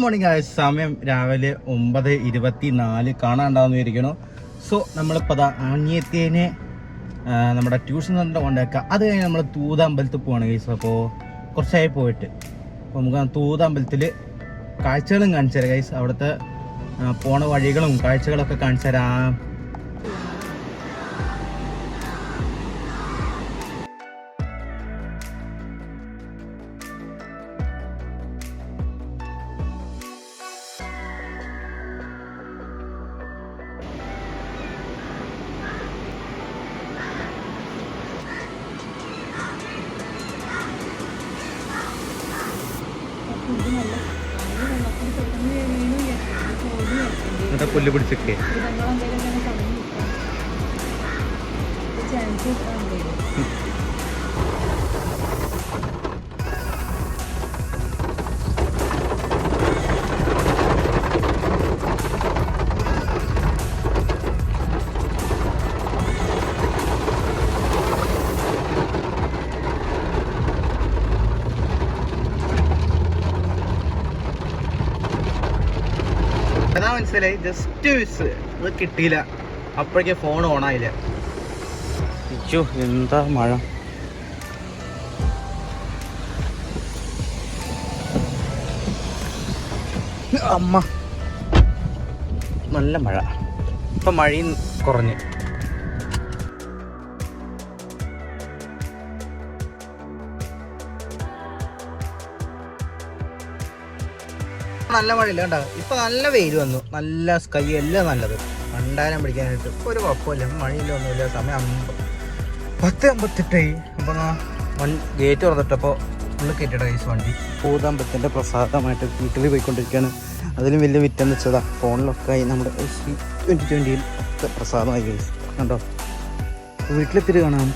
Morning ആയ സമയം രാവിലെ 9:24 കാണാണ്ടാവുന്ന ഇരിക്കണു. സോ നമ്മളിപ്പോൾ അനിയത്തേനെ നമ്മുടെ ട്യൂഷൻ സെൻ്റർ കൊണ്ടുവയ്ക്കുക. അത് കഴിഞ്ഞ് നമ്മൾ തൂതമ്പലത്തിൽ പോവാണ് ഗൈസ്. അപ്പോൾ കുറച്ചായി പോയിട്ട് അപ്പോൾ നമുക്ക് തൂതമ്പലത്തിൽ കാഴ്ചകളും കാണിച്ചു തരാം ഗൈസ്. അവിടുത്തെ പോണ വഴികളും കാഴ്ചകളൊക്കെ കാണിച്ചു തരാം. എന്നിട്ട് പുല്ല് പിടിച്ചിട്ടേ അതാ മനസ്സിലായി. ജസ്റ്റ് മിസ് അത് കിട്ടിയില്ല. അപ്പോഴേക്ക് ഫോൺ ഓണായില്ല. അയ്യോ എന്താ മഴ. അമ്മ നല്ല മഴ. ഇപ്പം മഴയും കുറഞ്ഞ്. നല്ല മഴയില്ല കേട്ടോ. ഇപ്പൊ നല്ല വെയിൽ വന്നു. നല്ല സ്കൈ എല്ലാം നല്ലത്. കണ്ടാരം പിടിക്കാനായിട്ട് ഇപ്പൊ ഒരു കുഴപ്പമില്ല. മഴയില്ല ഒന്നുമില്ല. സമയം 10:58. അപ്പോൾ ഗേറ്റ് തുറന്നിട്ടപ്പോൾ ഫുള്ള് കയറ്റിയുടെ കൈസ് വണ്ടി. പൂതമ്പത്തിൻ്റെ പ്രസാദമായിട്ട് വീട്ടിൽ പോയിക്കൊണ്ടിരിക്കുകയാണ്. അതിലും വലിയ വിറ്റെന്ന് വെച്ചതാ ഫോണിലൊക്കെ ആയി. നമ്മുടെ 2020 ഒക്കെ പ്രസാദമായി കൈസ് കണ്ടോ. വീട്ടിലെത്തിരി കാണാം.